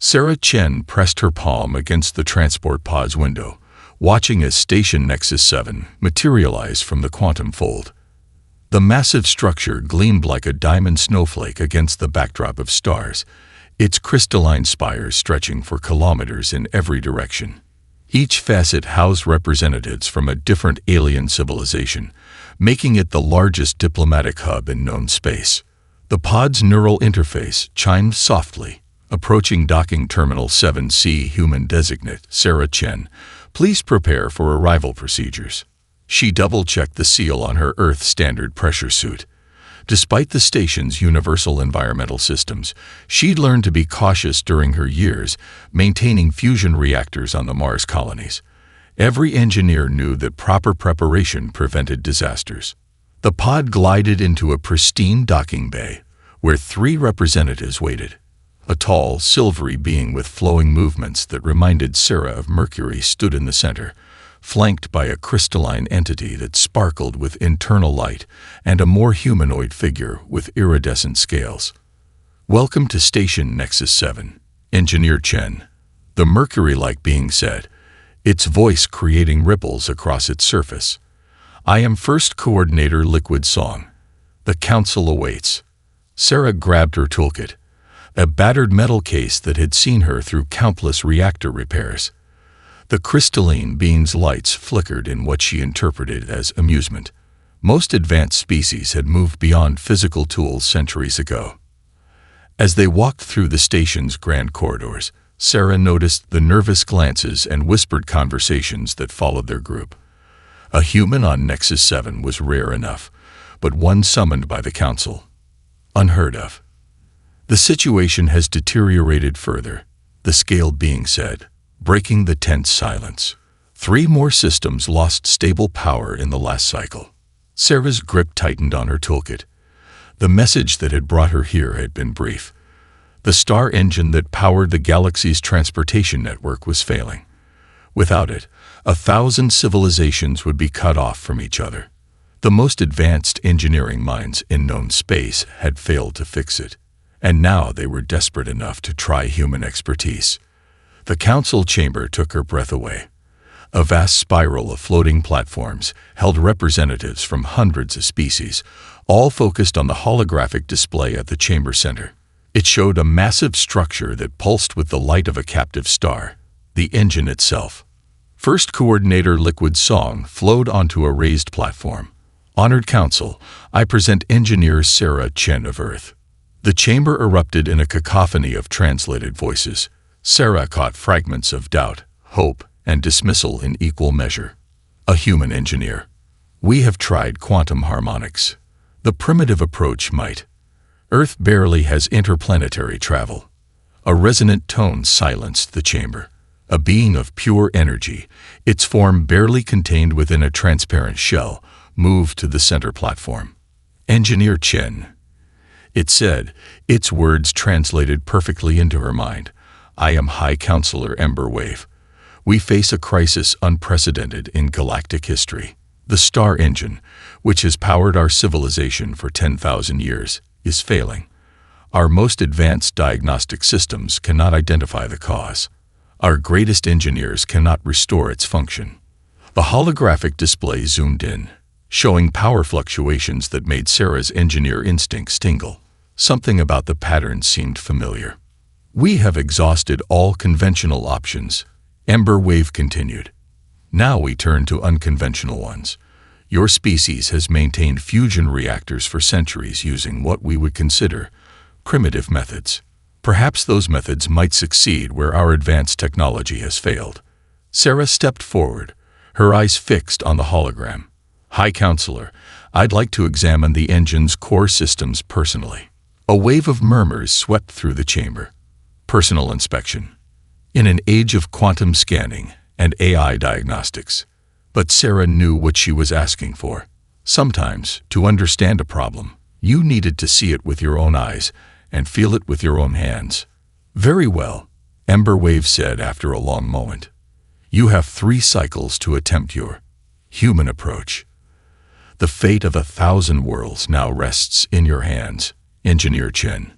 Sarah Chen pressed her palm against the transport pod's window, watching as Station Nexus 7 materialized from the quantum fold. The massive structure gleamed like a diamond snowflake against the backdrop of stars, its crystalline spires stretching for kilometers in every direction. Each facet housed representatives from a different alien civilization, making it the largest diplomatic hub in known space. The pod's neural interface chimed softly, approaching Docking Terminal 7C human designate Sarah Chen. Please prepare for arrival procedures. She double-checked the seal on her Earth standard pressure suit. Despite the station's universal environmental systems, she'd learned to be cautious during her years, maintaining fusion reactors on the Mars colonies. Every engineer knew that proper preparation prevented disasters. The pod glided into a pristine docking bay, where 3 representatives waited. A tall, silvery being with flowing movements that reminded Sarah of Mercury stood in the center, flanked by a crystalline entity that sparkled with internal light and a more humanoid figure with iridescent scales. "Welcome to Station Nexus 7, Engineer Chen," the Mercury-like being said, its voice creating ripples across its surface. "I am First Coordinator Liquid Song. The Council awaits." Sarah grabbed her toolkit, a battered metal case that had seen her through countless reactor repairs. The crystalline being's lights flickered in what she interpreted as amusement. Most advanced species had moved beyond physical tools centuries ago. As they walked through the station's grand corridors, Sarah noticed the nervous glances and whispered conversations that followed their group. A human on Nexus 7 was rare enough, but one summoned by the Council. Unheard of. "The situation has deteriorated further," the scaled being said, breaking the tense silence. 3 more systems lost stable power in the last cycle. Sarah's grip tightened on her toolkit. The message that had brought her here had been brief. The star engine that powered the galaxy's transportation network was failing. Without it, 1,000 civilizations would be cut off from each other. The most advanced engineering minds in known space had failed to fix it, and now they were desperate enough to try human expertise. The council chamber took her breath away. A vast spiral of floating platforms held representatives from hundreds of species, all focused on the holographic display at the chamber center. It showed a massive structure that pulsed with the light of a captive star, the engine itself. First Coordinator Liquid Song flowed onto a raised platform. "Honored Council, I present Engineer Sarah Chen of Earth." The chamber erupted in a cacophony of translated voices. Sarah caught fragments of doubt, hope, and dismissal in equal measure. "A human engineer. We have tried quantum harmonics. The primitive approach might. Earth barely has interplanetary travel." A resonant tone silenced the chamber. A being of pure energy, its form barely contained within a transparent shell, moved to the center platform. "Engineer Chen," it said, its words translated perfectly into her mind. "I am High Counselor Emberwave. We face a crisis unprecedented in galactic history. The star engine, which has powered our civilization for 10,000 years, is failing. Our most advanced diagnostic systems cannot identify the cause. Our greatest engineers cannot restore its function." The holographic display zoomed in, showing power fluctuations that made Sarah's engineer instincts tingle. Something about the pattern seemed familiar. "We have exhausted all conventional options," Emberwave continued. "Now we turn to unconventional ones. Your species has maintained fusion reactors for centuries using what we would consider primitive methods. Perhaps those methods might succeed where our advanced technology has failed." Sarah stepped forward, her eyes fixed on the hologram. "High Counselor, I'd like to examine the engine's core systems personally." A wave of murmurs swept through the chamber. Personal inspection. In an age of quantum scanning and AI diagnostics. But Sarah knew what she was asking for. Sometimes, to understand a problem, you needed to see it with your own eyes and feel it with your own hands. "Very well," Emberwave said after a long moment. "You have 3 cycles to attempt your human approach. The fate of 1,000 worlds now rests in your hands, Engineer Chen."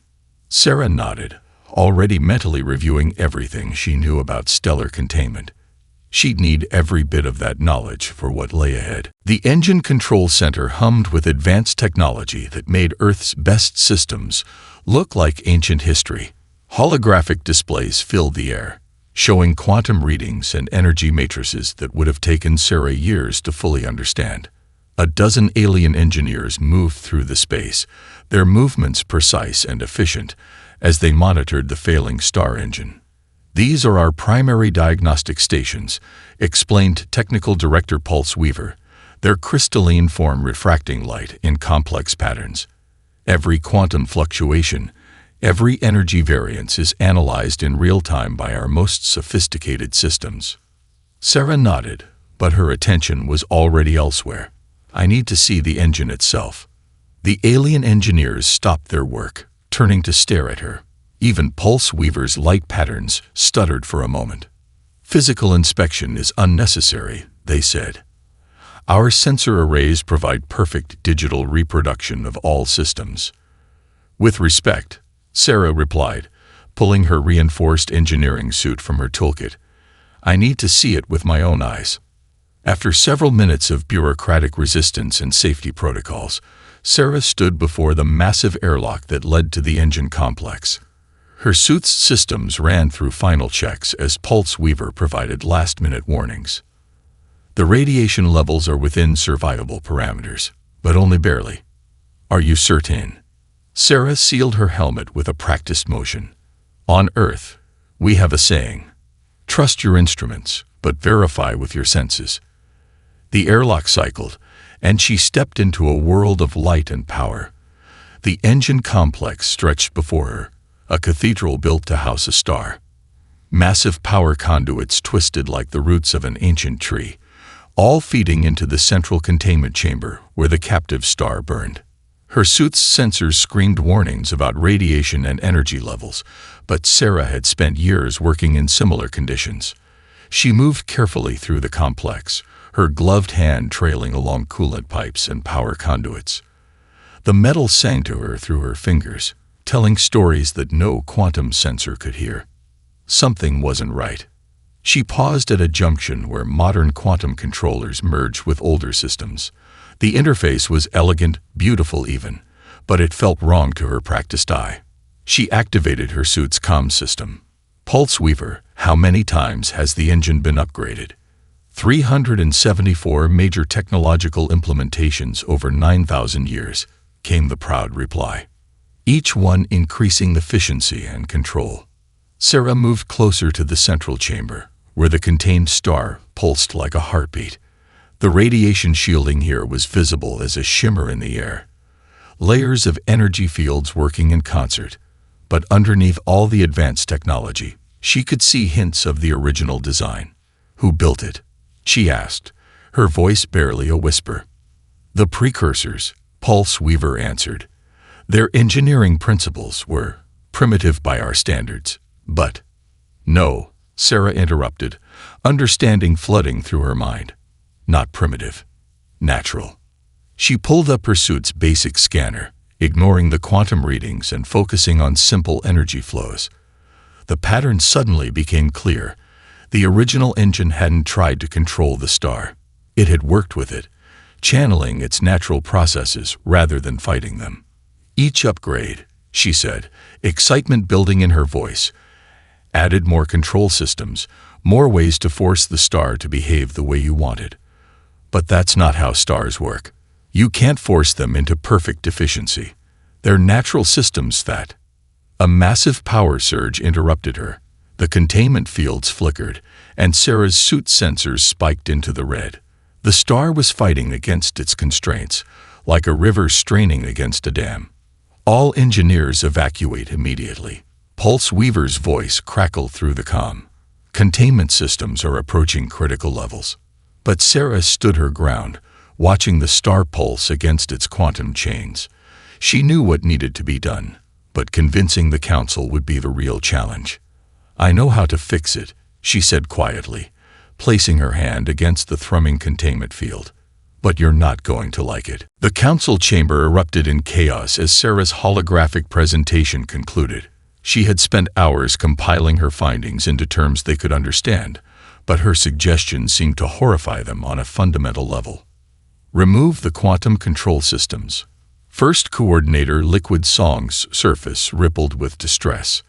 Sarah nodded, already mentally reviewing everything she knew about stellar containment. She'd need every bit of that knowledge for what lay ahead. The engine control center hummed with advanced technology that made Earth's best systems look like ancient history. Holographic displays filled the air, showing quantum readings and energy matrices that would have taken Sarah years to fully understand. A dozen alien engineers moved through the space, their movements precise and efficient, as they monitored the failing star engine. "These are our primary diagnostic stations," explained Technical Director Pulse Weaver, their crystalline form refracting light in complex patterns. Every quantum fluctuation, every energy variance is analyzed in real time by our most sophisticated systems. Sarah nodded, but her attention was already elsewhere. "I need to see the engine itself." The alien engineers stopped their work, turning to stare at her. Even Pulse Weaver's light patterns stuttered for a moment. "Physical inspection is unnecessary," they said. "Our sensor arrays provide perfect digital reproduction of all systems." "With respect," Sarah replied, pulling her reinforced engineering suit from her toolkit. "I need to see it with my own eyes." After several minutes of bureaucratic resistance and safety protocols, Sarah stood before the massive airlock that led to the engine complex. Her suit's systems ran through final checks as Pulse Weaver provided last-minute warnings. "The radiation levels are within survivable parameters, but only barely." "Are you certain?" Sarah sealed her helmet with a practiced motion. "On Earth, we have a saying: trust your instruments, but verify with your senses." The airlock cycled, and she stepped into a world of light and power. The engine complex stretched before her, a cathedral built to house a star. Massive power conduits twisted like the roots of an ancient tree, all feeding into the central containment chamber where the captive star burned. Her suit's sensors screamed warnings about radiation and energy levels, but Sarah had spent years working in similar conditions. She moved carefully through the complex, her gloved hand trailing along coolant pipes and power conduits. The metal sang to her through her fingers, telling stories that no quantum sensor could hear. Something wasn't right. She paused at a junction where modern quantum controllers merged with older systems. The interface was elegant, beautiful even, but it felt wrong to her practiced eye. She activated her suit's comm system. "Pulse Weaver, how many times has the engine been upgraded?" 374 major technological implementations over 9,000 years, came the proud reply. Each one increasing efficiency and control. Sarah moved closer to the central chamber, where the contained star pulsed like a heartbeat. The radiation shielding here was visible as a shimmer in the air. Layers of energy fields working in concert, but underneath all the advanced technology, she could see hints of the original design. "Who built it?" she asked, her voice barely a whisper. "The precursors," Pulse Weaver answered. "Their engineering principles were primitive by our standards, but—" "No," Sarah interrupted, understanding flooding through her mind. "Not primitive. Natural." She pulled up her suit's basic scanner, ignoring the quantum readings and focusing on simple energy flows. The pattern suddenly became clear. The original engine hadn't tried to control the star. It had worked with it, channeling its natural processes rather than fighting them. "Each upgrade," she said, excitement building in her voice, "added more control systems, more ways to force the star to behave the way you wanted. But that's not how stars work. You can't force them into perfect efficiency. They're natural systems that—" A massive power surge interrupted her. The containment fields flickered, and Sarah's suit sensors spiked into the red. The star was fighting against its constraints, like a river straining against a dam. "All engineers evacuate immediately." Pulse Weaver's voice crackled through the comm. "Containment systems are approaching critical levels." But Sarah stood her ground, watching the star pulse against its quantum chains. She knew what needed to be done, but convincing the council would be the real challenge. "I know how to fix it," she said quietly, placing her hand against the thrumming containment field. "But you're not going to like it." The council chamber erupted in chaos as Sarah's holographic presentation concluded. She had spent hours compiling her findings into terms they could understand, but her suggestions seemed to horrify them on a fundamental level. Remove the quantum control systems. First Coordinator Liquid Song's surface rippled with distress.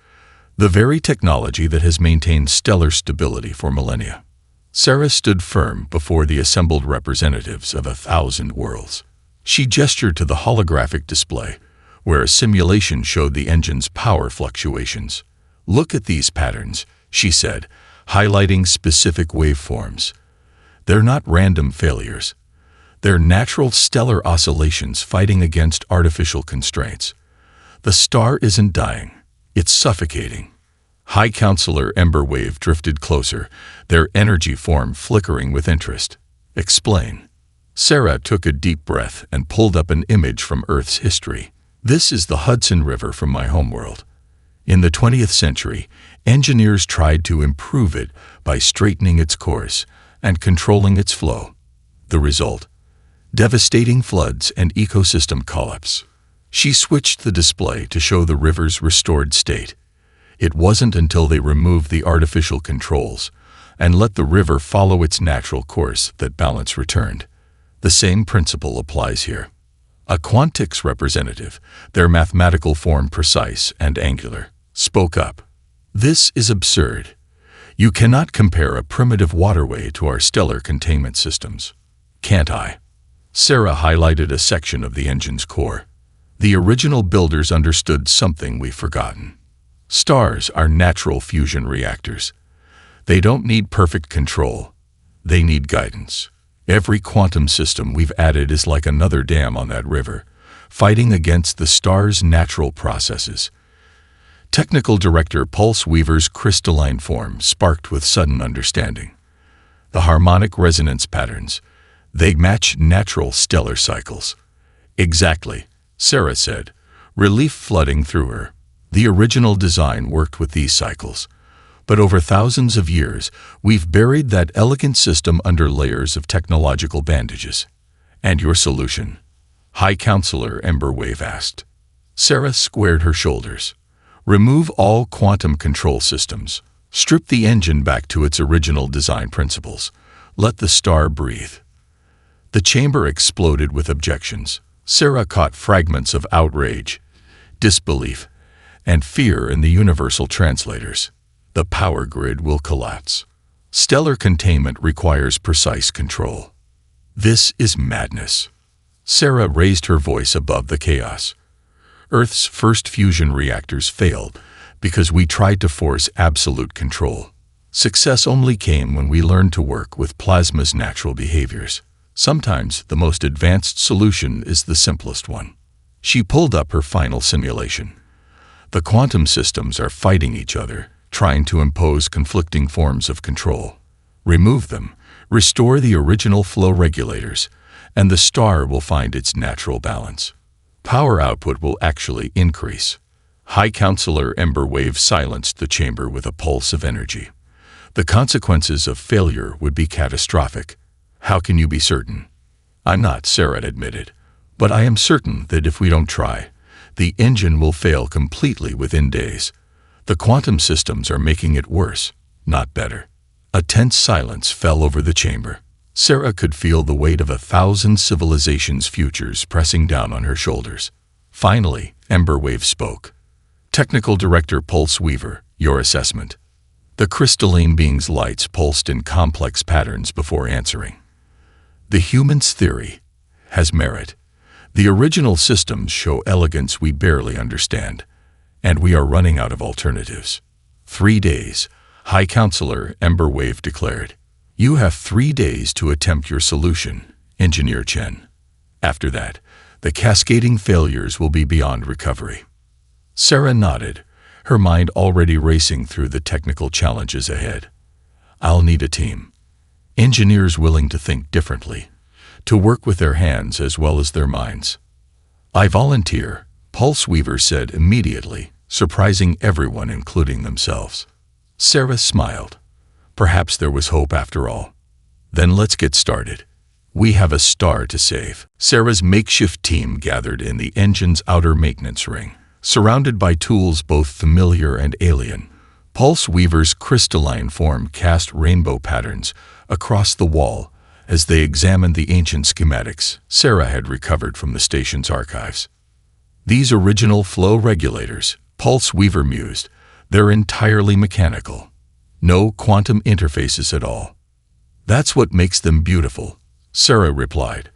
The very technology that has maintained stellar stability for millennia. Sarah stood firm before the assembled representatives of 1,000 worlds. She gestured to the holographic display, where a simulation showed the engine's power fluctuations. "Look at these patterns," she said, highlighting specific waveforms. "They're not random failures. They're natural stellar oscillations fighting against artificial constraints. The star isn't dying. It's suffocating." High Counselor Emberwave drifted closer, their energy form flickering with interest. "Explain." Sarah took a deep breath and pulled up an image from Earth's history. "This is the Hudson River from my homeworld. In the 20th century, engineers tried to improve it by straightening its course and controlling its flow. The result? Devastating floods and ecosystem collapse." She switched the display to show the river's restored state. It wasn't until they removed the artificial controls and let the river follow its natural course that balance returned. The same principle applies here. A Quantix representative, their mathematical form precise and angular, spoke up. "This is absurd. You cannot compare a primitive waterway to our stellar containment systems." "Can't I?" Sarah highlighted a section of the engine's core. "The original builders understood something we've forgotten. Stars are natural fusion reactors. They don't need perfect control. They need guidance. Every quantum system we've added is like another dam on that river, fighting against the star's natural processes." Technical Director Pulse Weaver's crystalline form sparked with sudden understanding. "The harmonic resonance patterns, they match natural stellar cycles." "Exactly," Sarah said, relief flooding through her. "The original design worked with these cycles. But over thousands of years, we've buried that elegant system under layers of technological bandages." "And your solution?" High Counselor Emberwave asked. Sarah squared her shoulders. "Remove all quantum control systems. Strip the engine back to its original design principles. Let the star breathe." The chamber exploded with objections. Sarah caught fragments of outrage, disbelief, and fear in the universal translators. "The power grid will collapse. Stellar containment requires precise control. This is madness." Sarah raised her voice above the chaos. "Earth's first fusion reactors failed because we tried to force absolute control. Success only came when we learned to work with plasma's natural behaviors. Sometimes the most advanced solution is the simplest one." She pulled up her final simulation. "The quantum systems are fighting each other, trying to impose conflicting forms of control. Remove them, restore the original flow regulators, and the star will find its natural balance. Power output will actually increase." High Counselor Emberwave silenced the chamber with a pulse of energy. "The consequences of failure would be catastrophic." "How can you be certain?" "I'm not," Sarah admitted, "but I am certain that if we don't try, the engine will fail completely within days. The quantum systems are making it worse, not better." A tense silence fell over the chamber. Sarah could feel the weight of 1,000 civilizations' futures pressing down on her shoulders. Finally, Emberwave spoke. "Technical Director Pulse Weaver, your assessment." The crystalline being's lights pulsed in complex patterns before answering. "The human's theory has merit. The original systems show elegance we barely understand, and we are running out of alternatives." 3 days, High Counselor Emberwave declared. "You have 3 days to attempt your solution, Engineer Chen. After that, the cascading failures will be beyond recovery." Sarah nodded, her mind already racing through the technical challenges ahead. "I'll need a team. Engineers willing to think differently, to work with their hands as well as their minds." "I volunteer," Pulse Weaver said immediately, surprising everyone, including themselves. Sarah smiled. Perhaps there was hope after all. "Then let's get started. We have a star to save." Sarah's makeshift team gathered in the engine's outer maintenance ring, Surrounded by tools both familiar and alien, Pulse Weaver's crystalline form cast rainbow patterns across the wall as they examined the ancient schematics Sarah had recovered from the station's archives. These original flow regulators, Pulse Weaver mused, they're entirely mechanical. No quantum interfaces at all. That's what makes them beautiful, Sarah replied,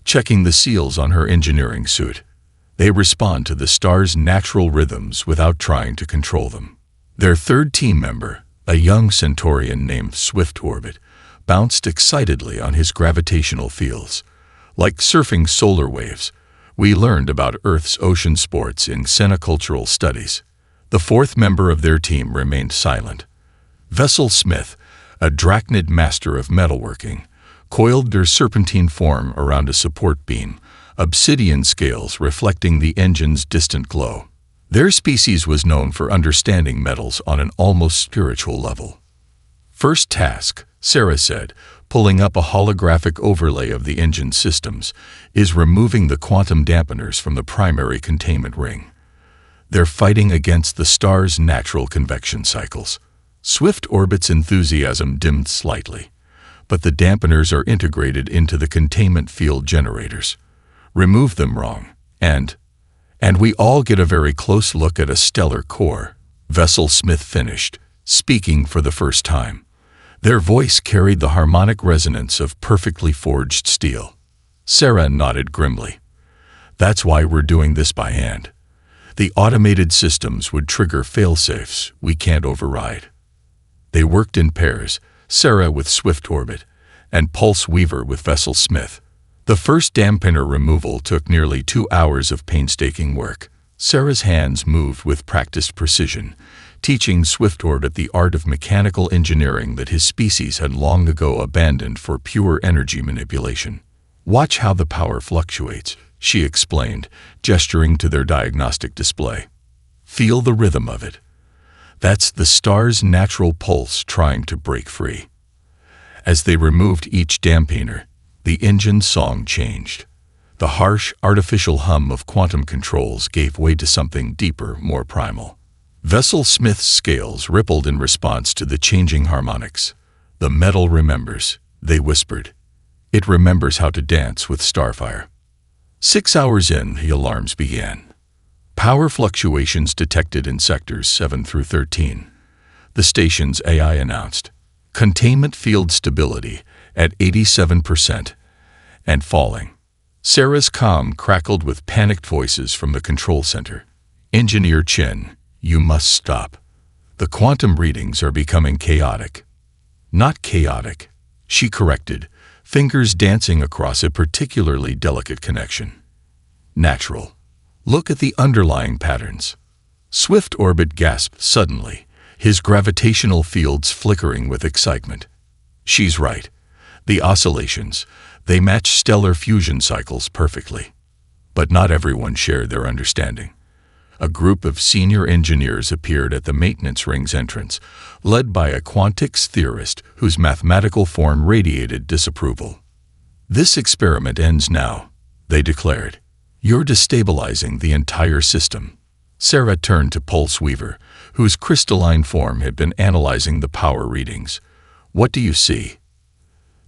checking the seals on her engineering suit. They respond to the star's natural rhythms without trying to control them. Their third team member, a young Centaurian named Swift Orbit, bounced excitedly on his gravitational fields. Like surfing solar waves, we learned about Earth's ocean sports in Cenocultural studies. The fourth member of their team remained silent. Vessel Smith, a drachnid master of metalworking, coiled their serpentine form around a support beam, obsidian scales reflecting the engine's distant glow. Their species was known for understanding metals on an almost spiritual level. First task, Sarah said, pulling up a holographic overlay of the engine systems, is removing the quantum dampeners from the primary containment ring. They're fighting against the star's natural convection cycles. Swift Orbit's enthusiasm dimmed slightly, but the dampeners are integrated into the containment field generators. Remove them wrong, and we all get a very close look at a stellar core, Vessel Smith finished, speaking for the first time. Their voice carried the harmonic resonance of perfectly forged steel. Sarah nodded grimly. That's why we're doing this by hand. The automated systems would trigger failsafes we can't override. They worked in pairs, Sarah with Swift Orbit, and Pulse Weaver with Vessel Smith. The first dampener removal took nearly 2 hours of painstaking work. Sarah's hands moved with practiced precision, teaching Swift Orbit the art of mechanical engineering that his species had long ago abandoned for pure energy manipulation. Watch how the power fluctuates, she explained, gesturing to their diagnostic display. Feel the rhythm of it. That's the star's natural pulse trying to break free. As they removed each dampener, the engine's song changed. The harsh, artificial hum of quantum controls gave way to something deeper, more primal. Vessel Smith's scales rippled in response to the changing harmonics. The metal remembers, they whispered. It remembers how to dance with starfire. 6 hours in, the alarms began. Power fluctuations detected in sectors 7 through 13. The station's AI announced. Containment field stability at 87% and falling. Sarah's comm crackled with panicked voices from the control center. Engineer Chin, you must stop. The quantum readings are becoming chaotic. Not chaotic, she corrected, fingers dancing across a particularly delicate connection. Natural. Look at the underlying patterns. Swift Orbit gasped suddenly, his gravitational fields flickering with excitement. She's right. The oscillations, they match stellar fusion cycles perfectly. But not everyone shared their understanding. A group of senior engineers appeared at the maintenance ring's entrance, led by a quantics theorist whose mathematical form radiated disapproval. This experiment ends now, they declared. You're destabilizing the entire system. Sarah turned to Pulse Weaver, whose crystalline form had been analyzing the power readings. What do you see?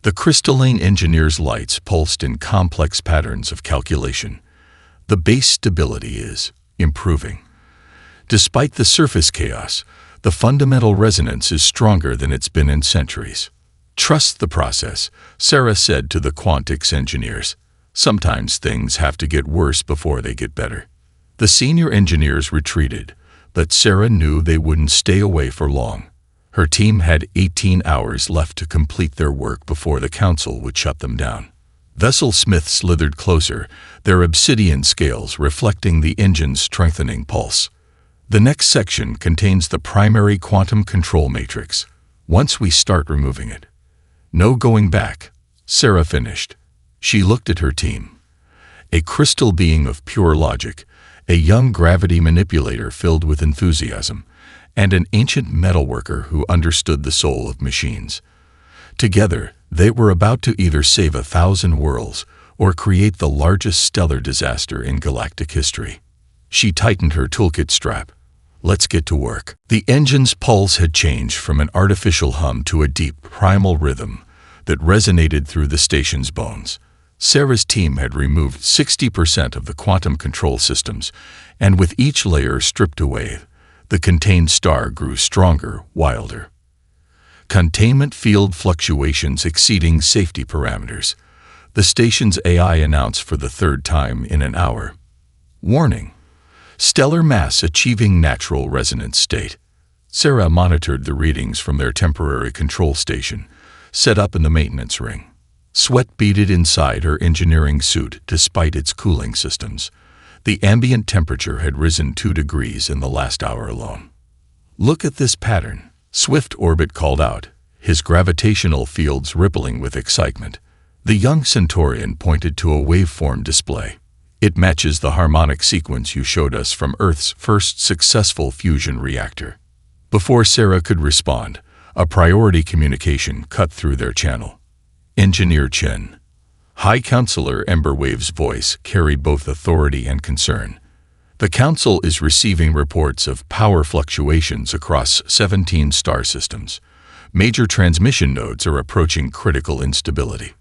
The crystalline engineer's lights pulsed in complex patterns of calculation. The base stability is improving. Despite the surface chaos, the fundamental resonance is stronger than it's been in centuries. Trust the process, Sarah said to the quantics engineers. Sometimes things have to get worse before they get better. The senior engineers retreated, but Sarah knew they wouldn't stay away for long. Her team had 18 hours left to complete their work before the council would shut them down. Vessel Smith slithered closer, their obsidian scales reflecting the engine's strengthening pulse. The next section contains the primary quantum control matrix. Once we start removing it. No going back, Sarah finished. She looked at her team. A crystal being of pure logic, a young gravity manipulator filled with enthusiasm, and an ancient metalworker who understood the soul of machines. Together, they were about to either save 1,000 worlds or create the largest stellar disaster in galactic history. She tightened her toolkit strap. Let's get to work. The engine's pulse had changed from an artificial hum to a deep, primal rhythm that resonated through the station's bones. Sarah's team had removed 60% of the quantum control systems, and with each layer stripped away, the contained star grew stronger, wilder. Containment field fluctuations exceeding safety parameters. The station's AI announced for the third time in an hour. Warning: stellar mass achieving natural resonance state. Sarah monitored the readings from their temporary control station, set up in the maintenance ring. Sweat beaded inside her engineering suit despite its cooling systems. The ambient temperature had risen 2 degrees in the last hour alone. Look at this pattern, Swift Orbit called out, his gravitational fields rippling with excitement. The young Centaurian pointed to a waveform display. It matches the harmonic sequence you showed us from Earth's first successful fusion reactor. Before Sarah could respond, a priority communication cut through their channel. Engineer Chen. High Counselor Emberwave's voice carried both authority and concern. The Council is receiving reports of power fluctuations across 17 star systems. Major transmission nodes are approaching critical instability.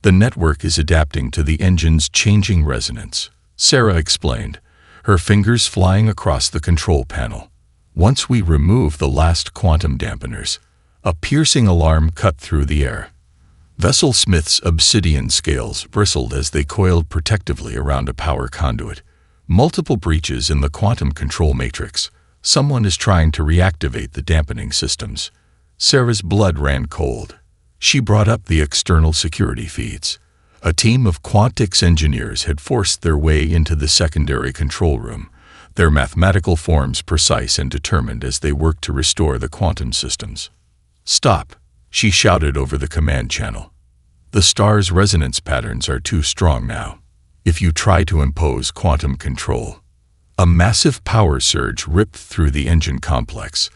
The network is adapting to the engine's changing resonance, Sarah explained, her fingers flying across the control panel. Once we remove the last quantum dampeners, a piercing alarm cut through the air. Vessel Smith's obsidian scales bristled as they coiled protectively around a power conduit. Multiple breaches in the quantum control matrix. Someone is trying to reactivate the dampening systems. Sarah's blood ran cold. She brought up the external security feeds. A team of Quantix engineers had forced their way into the secondary control room, their mathematical forms precise and determined as they worked to restore the quantum systems. Stop, she shouted over the command channel. The star's resonance patterns are too strong now. If you try to impose quantum control. A massive power surge ripped through the engine complex.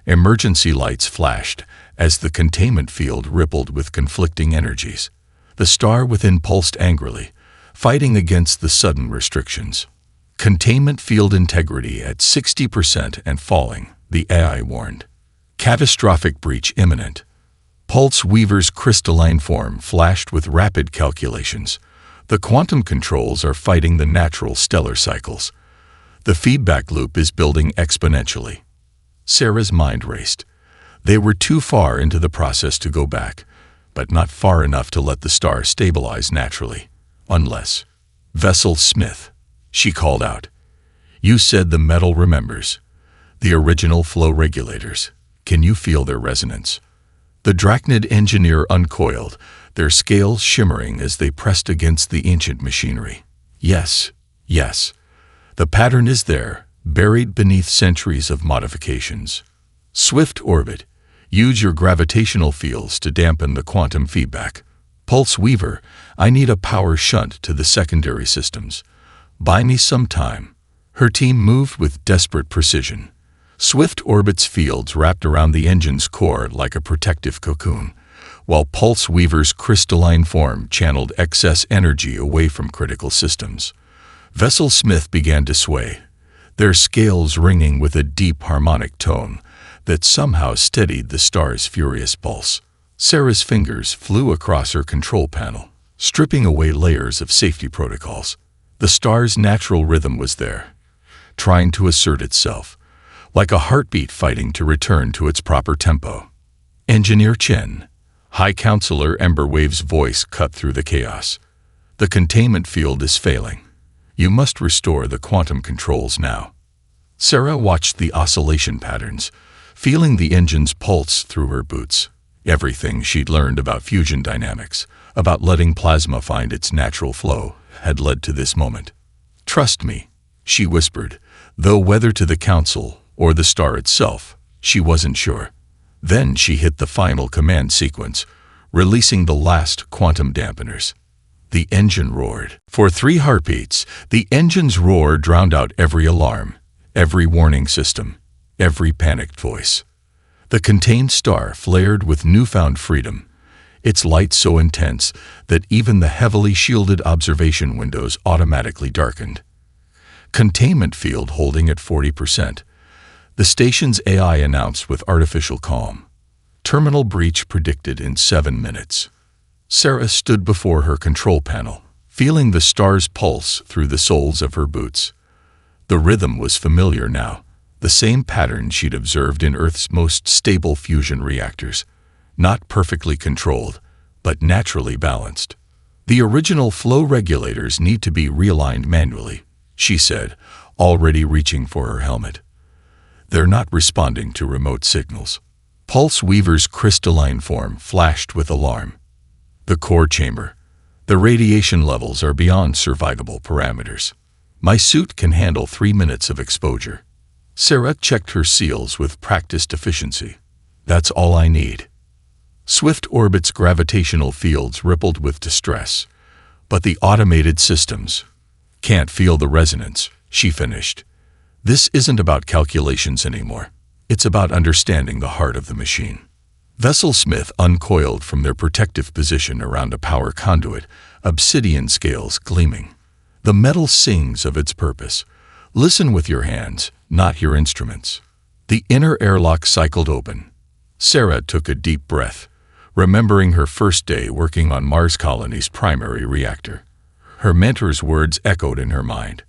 Emergency lights flashed as the containment field rippled with conflicting energies. The star within pulsed angrily, fighting against the sudden restrictions. Containment field integrity at 60% and falling, the AI warned. Catastrophic breach imminent. Pulse Weaver's crystalline form flashed with rapid calculations. The quantum controls are fighting the natural stellar cycles. The feedback loop is building exponentially. Sarah's mind raced. They were too far into the process to go back, but not far enough to let the star stabilize naturally. Unless... Vessel Smith, she called out. You said the metal remembers. The original flow regulators. Can you feel their resonance? The Drachnid engineer uncoiled, their scales shimmering as they pressed against the ancient machinery. Yes, yes. The pattern is there, buried beneath centuries of modifications. Swift Orbit, use your gravitational fields to dampen the quantum feedback. Pulse Weaver, I need a power shunt to the secondary systems. Buy me some time. Her team moved with desperate precision. Swift Orbit's fields wrapped around the engine's core like a protective cocoon, while Pulse Weaver's crystalline form channeled excess energy away from critical systems. Vessel Smith began to sway, their scales ringing with a deep harmonic tone that somehow steadied the star's furious pulse. Sarah's fingers flew across her control panel, stripping away layers of safety protocols. The star's natural rhythm was there, trying to assert itself, like a heartbeat fighting to return to its proper tempo. Engineer Chen, High Counselor Emberwave's voice cut through the chaos. The containment field is failing. You must restore the quantum controls now. Sarah watched the oscillation patterns, feeling the engine's pulse through her boots. Everything she'd learned about fusion dynamics, about letting plasma find its natural flow, had led to this moment. Trust me, she whispered, though whether to the Council or the star itself, she wasn't sure. Then she hit the final command sequence, releasing the last quantum dampeners. The engine roared. For 3 heartbeats, the engine's roar drowned out every alarm, every warning system, every panicked voice. The contained star flared with newfound freedom, its light so intense that even the heavily shielded observation windows automatically darkened. Containment field holding at 40%. The station's AI announced with artificial calm. Terminal breach predicted in 7 minutes. Sarah stood before her control panel, feeling the star's pulse through the soles of her boots. The rhythm was familiar now, the same pattern she'd observed in Earth's most stable fusion reactors. Not perfectly controlled, but naturally balanced. The original flow regulators need to be realigned manually, she said, already reaching for her helmet. They're not responding to remote signals. Pulse Weaver's crystalline form flashed with alarm. The core chamber. The radiation levels are beyond survivable parameters. My suit can handle 3 minutes of exposure. Sarah checked her seals with practiced efficiency. That's all I need. Swift Orbit's gravitational fields rippled with distress. But the automated systems can't feel the resonance, she finished. This isn't about calculations anymore. It's about understanding the heart of the machine. Vessel Smith uncoiled from their protective position around a power conduit, obsidian scales gleaming. The metal sings of its purpose. Listen with your hands, not your instruments. The inner airlock cycled open. Sarah took a deep breath, remembering her first day working on Mars Colony's primary reactor. Her mentor's words echoed in her mind.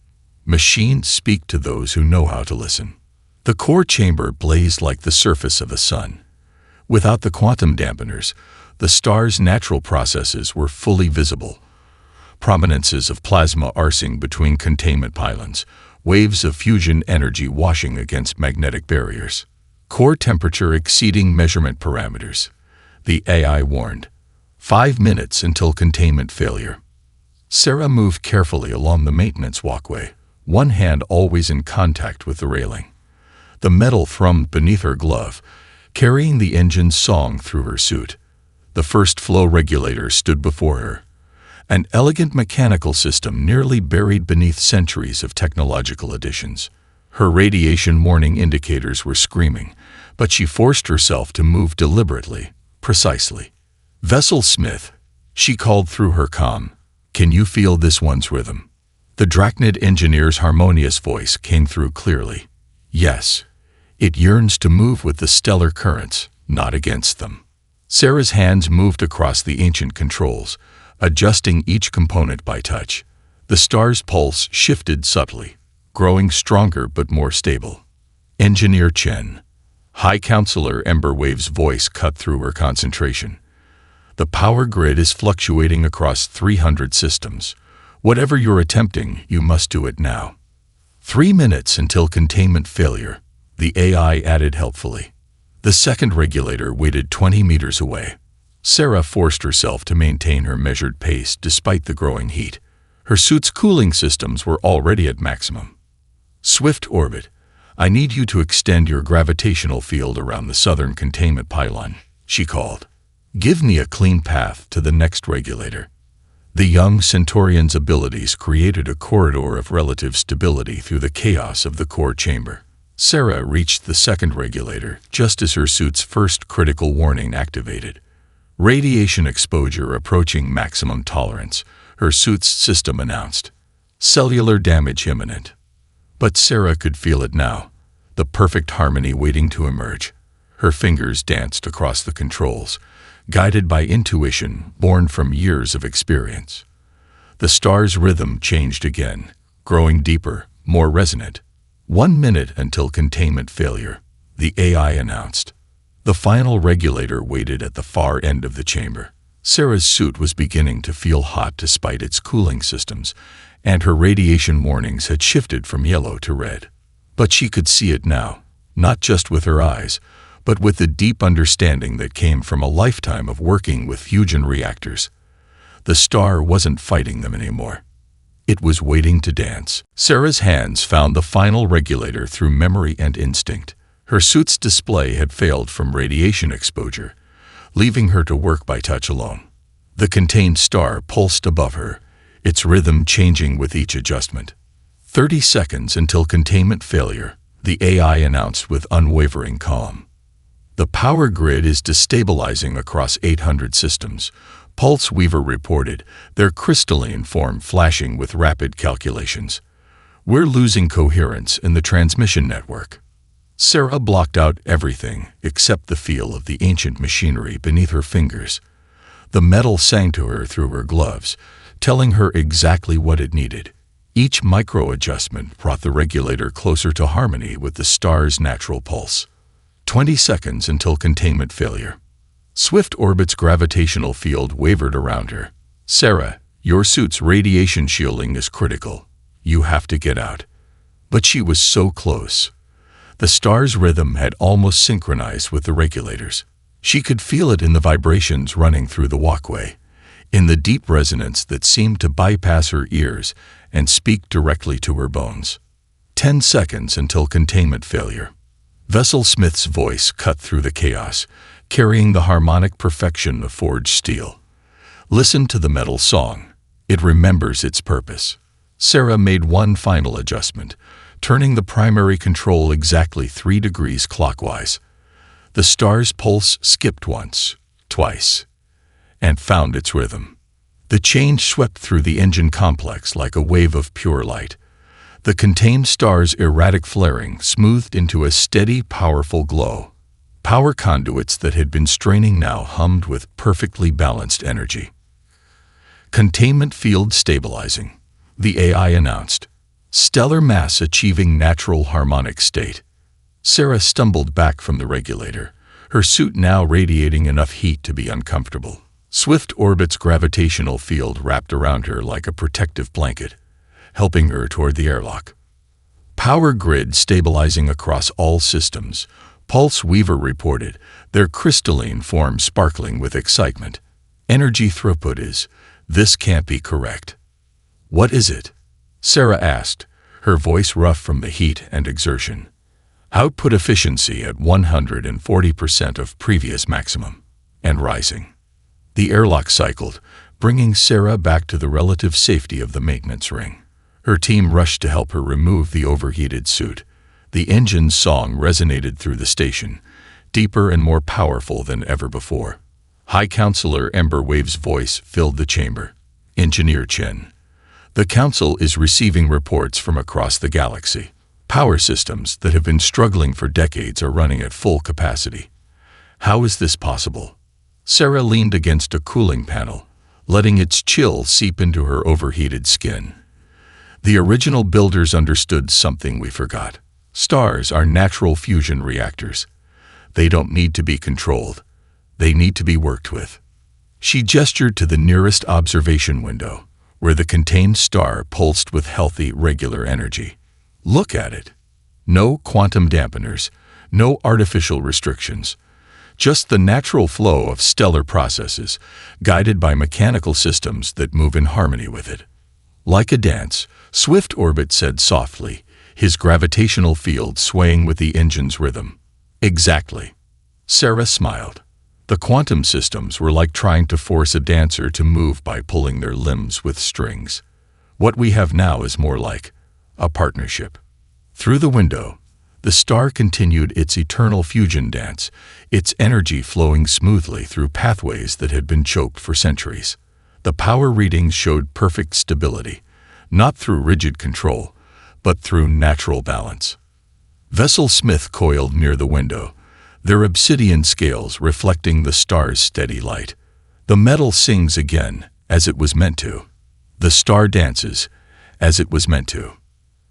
Machines speak to those who know how to listen. The core chamber blazed like the surface of a sun. Without the quantum dampeners, the star's natural processes were fully visible. Prominences of plasma arsing between containment pylons, waves of fusion energy washing against magnetic barriers. Core temperature exceeding measurement parameters. The AI warned. 5 minutes until containment failure. Sarah moved carefully along the maintenance walkway, one hand always in contact with the railing. The metal thrummed beneath her glove, carrying the engine's song through her suit. The first flow regulator stood before her, an elegant mechanical system nearly buried beneath centuries of technological additions. Her radiation warning indicators were screaming, but she forced herself to move deliberately, precisely. Vessel Smith, she called through her comm. Can you feel this one's rhythm? The Drachnid engineer's harmonious voice came through clearly. Yes. It yearns to move with the stellar currents, not against them. Sarah's hands moved across the ancient controls, adjusting each component by touch. The star's pulse shifted subtly, growing stronger but more stable. Engineer Chen. High Counselor Emberwave's voice cut through her concentration. The power grid is fluctuating across 300 systems. Whatever you're attempting, you must do it now. 3 minutes until containment failure, the AI added helpfully. The second regulator waited 20 meters away. Sarah forced herself to maintain her measured pace despite the growing heat. Her suit's cooling systems were already at maximum. Swift Orbit, I need you to extend your gravitational field around the southern containment pylon, she called. Give me a clean path to the next regulator. The young Centaurian's abilities created a corridor of relative stability through the chaos of the core chamber. Sarah reached the second regulator just as her suit's first critical warning activated. Radiation exposure approaching maximum tolerance, her suit's system announced. Cellular damage imminent. But Sarah could feel it now, the perfect harmony waiting to emerge. Her fingers danced across the controls, guided by intuition born from years of experience. The star's rhythm changed again, growing deeper, more resonant. 1 minute until containment failure, the AI announced. The final regulator waited at the far end of the chamber. Sarah's suit was beginning to feel hot despite its cooling systems, and her radiation warnings had shifted from yellow to red. But she could see it now, not just with her eyes, but with the deep understanding that came from a lifetime of working with fusion reactors. The star wasn't fighting them anymore. It was waiting to dance. Sarah's hands found the final regulator through memory and instinct. Her suit's display had failed from radiation exposure, leaving her to work by touch alone. The contained star pulsed above her, its rhythm changing with each adjustment. 30 seconds until containment failure, the AI announced with unwavering calm. The power grid is destabilizing across 800 systems, Pulse Weaver reported, their crystalline form flashing with rapid calculations. We're losing coherence in the transmission network. Sarah blocked out everything except the feel of the ancient machinery beneath her fingers. The metal sang to her through her gloves, telling her exactly what it needed. Each micro-adjustment brought the regulator closer to harmony with the star's natural pulse. 20 seconds until containment failure. Swift Orbit's gravitational field wavered around her. Sarah, your suit's radiation shielding is critical. You have to get out. But she was so close. The star's rhythm had almost synchronized with the regulators. She could feel it in the vibrations running through the walkway, in the deep resonance that seemed to bypass her ears and speak directly to her bones. 10 seconds until containment failure. Vessel Smith's voice cut through the chaos, carrying the harmonic perfection of forged steel. Listen to the metal song. It remembers its purpose. Sarah made one final adjustment, turning the primary control exactly 3 degrees clockwise. The star's pulse skipped once, twice, and found its rhythm. The change swept through the engine complex like a wave of pure light. The contained star's erratic flaring smoothed into a steady, powerful glow. Power conduits that had been straining now hummed with perfectly balanced energy. Containment field stabilizing, the AI announced. Stellar mass achieving natural harmonic state. Sarah stumbled back from the regulator, her suit now radiating enough heat to be uncomfortable. Swift Orbit's gravitational field wrapped around her like a protective blanket, helping her toward the airlock. Power grid stabilizing across all systems, Pulse Weaver reported, their crystalline form sparkling with excitement. Energy throughput is, this can't be correct. What is it? Sarah asked, her voice rough from the heat and exertion. Output efficiency at 140% of previous maximum, and rising. The airlock cycled, bringing Sarah back to the relative safety of the maintenance ring. Her team rushed to help her remove the overheated suit. The engine's song resonated through the station, deeper and more powerful than ever before. High Counselor Ember Wave's voice filled the chamber. Engineer Chen. The Council is receiving reports from across the galaxy. Power systems that have been struggling for decades are running at full capacity. How is this possible? Sarah leaned against a cooling panel, letting its chill seep into her overheated skin. The original builders understood something we forgot. Stars are natural fusion reactors. They don't need to be controlled. They need to be worked with. She gestured to the nearest observation window, where the contained star pulsed with healthy, regular energy. Look at it. No quantum dampeners, no artificial restrictions. Just the natural flow of stellar processes, guided by mechanical systems that move in harmony with it. Like a dance, Swift Orbit said softly, his gravitational field swaying with the engine's rhythm. Exactly. Sarah smiled. The quantum systems were like trying to force a dancer to move by pulling their limbs with strings. What we have now is more like a partnership. Through the window, the star continued its eternal fusion dance, its energy flowing smoothly through pathways that had been choked for centuries. The power readings showed perfect stability, not through rigid control, but through natural balance. Vessel Smith coiled near the window, their obsidian scales reflecting the star's steady light. The metal sings again, as it was meant to. The star dances, as it was meant to.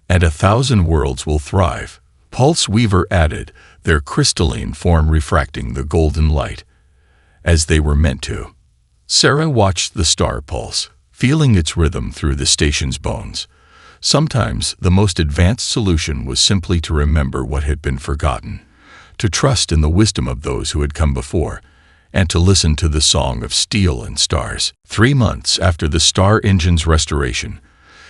And 1,000 worlds will thrive, Pulse Weaver added, their crystalline form refracting the golden light, as they were meant to. Sarah watched the star pulse, feeling its rhythm through the station's bones. Sometimes the most advanced solution was simply to remember what had been forgotten, to trust in the wisdom of those who had come before, and to listen to the song of steel and stars. 3 months after the star engine's restoration,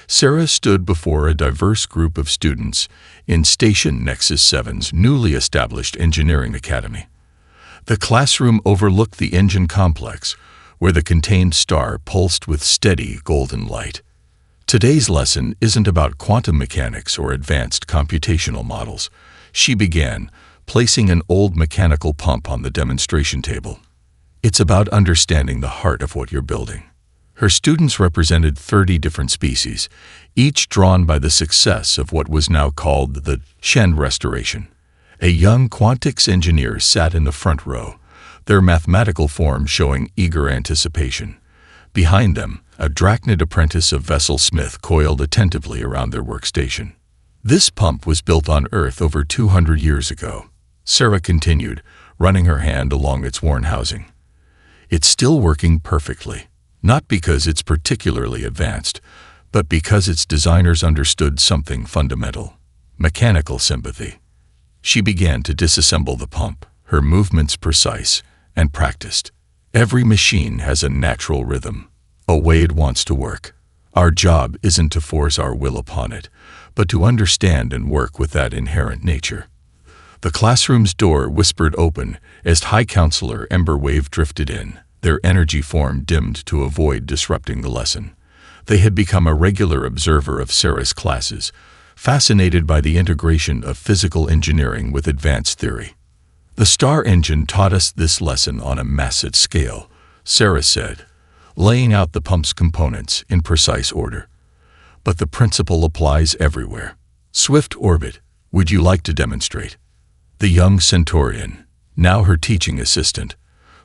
Sarah stood before a diverse group of students in Station Nexus 7's newly established engineering academy. The classroom overlooked the engine complex, where the contained star pulsed with steady golden light. Today's lesson isn't about quantum mechanics or advanced computational models, she began, placing an old mechanical pump on the demonstration table. It's about understanding the heart of what you're building. Her students represented 30 different species, each drawn by the success of what was now called the Shen Restoration. A young quantics engineer sat in the front row, their mathematical form showing eager anticipation. Behind them, a drachnid apprentice of vessel smith coiled attentively around their workstation. This pump was built on Earth over 200 years ago, Sarah continued, running her hand along its worn housing. It's still working perfectly, not because it's particularly advanced, but because its designers understood something fundamental: mechanical sympathy. She began to disassemble the pump, her movements precise and practiced. Every machine has a natural rhythm, a way it wants to work. Our job isn't to force our will upon it, but to understand and work with that inherent nature. The classroom's door whispered open as High Counselor Emberwave drifted in, their energy form dimmed to avoid disrupting the lesson. They had become a regular observer of Sarah's classes, fascinated by the integration of physical engineering with advanced theory. The Star Engine taught us this lesson on a massive scale, Sarah said, laying out the pump's components in precise order. But the principle applies everywhere. Swift Orbit, would you like to demonstrate? The young Centaurian, now her teaching assistant,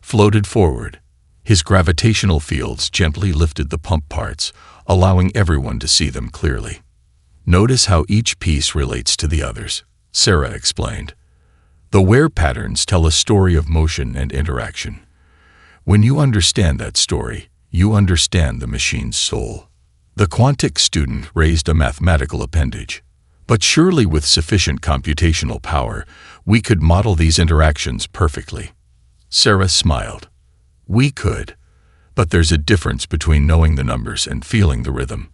floated forward. His gravitational fields gently lifted the pump parts, allowing everyone to see them clearly. Notice how each piece relates to the others, Sarah explained. The wear patterns tell a story of motion and interaction. When you understand that story, you understand the machine's soul. The quantic student raised a mathematical appendage. But surely with sufficient computational power, we could model these interactions perfectly. Sarah smiled. We could, but there's a difference between knowing the numbers and feeling the rhythm.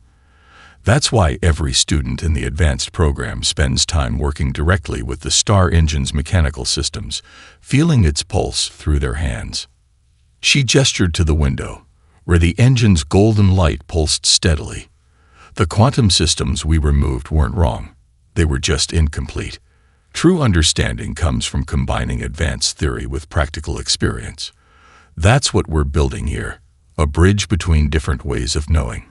That's why every student in the advanced program spends time working directly with the Star Engine's mechanical systems, feeling its pulse through their hands. She gestured to the window, where the engine's golden light pulsed steadily. The quantum systems we removed weren't wrong. They were just incomplete. True understanding comes from combining advanced theory with practical experience. That's what we're building here, a bridge between different ways of knowing.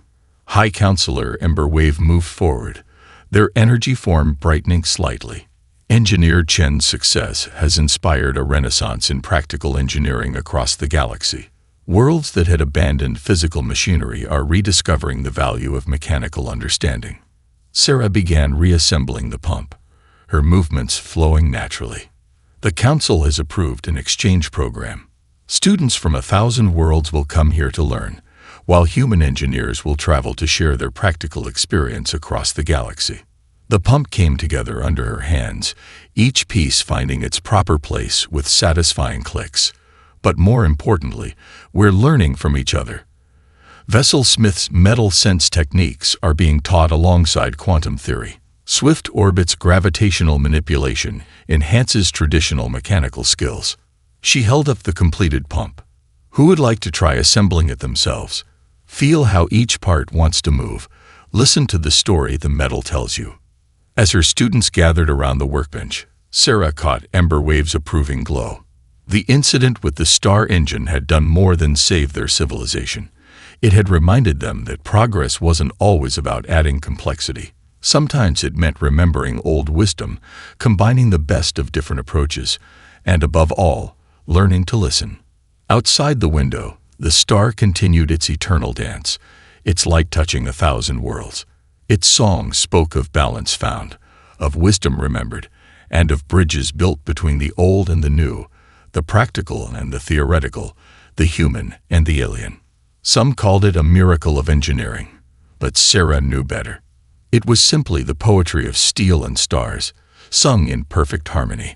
High Counselor Emberwave moved forward, their energy form brightening slightly. Engineer Chen's success has inspired a renaissance in practical engineering across the galaxy. Worlds that had abandoned physical machinery are rediscovering the value of mechanical understanding. Sarah began reassembling the pump, her movements flowing naturally. The Council has approved an exchange program. Students from 1,000 worlds will come here to learn, while human engineers will travel to share their practical experience across the galaxy. The pump came together under her hands, each piece finding its proper place with satisfying clicks. But more importantly, we're learning from each other. Vessel Smith's metal sense techniques are being taught alongside quantum theory. Swift Orbit's gravitational manipulation enhances traditional mechanical skills. She held up the completed pump. Who would like to try assembling it themselves? Feel how each part wants to move. Listen to the story the metal tells you. As her students gathered around the workbench, Sarah caught Emberwave's approving glow. The incident with the Star Engine had done more than save their civilization. It had reminded them that progress wasn't always about adding complexity. Sometimes it meant remembering old wisdom, combining the best of different approaches, and above all, learning to listen. Outside the window, the star continued its eternal dance, its light touching 1,000 worlds. Its song spoke of balance found, of wisdom remembered, and of bridges built between the old and the new, the practical and the theoretical, the human and the alien. Some called it a miracle of engineering, but Sarah knew better. It was simply the poetry of steel and stars, sung in perfect harmony.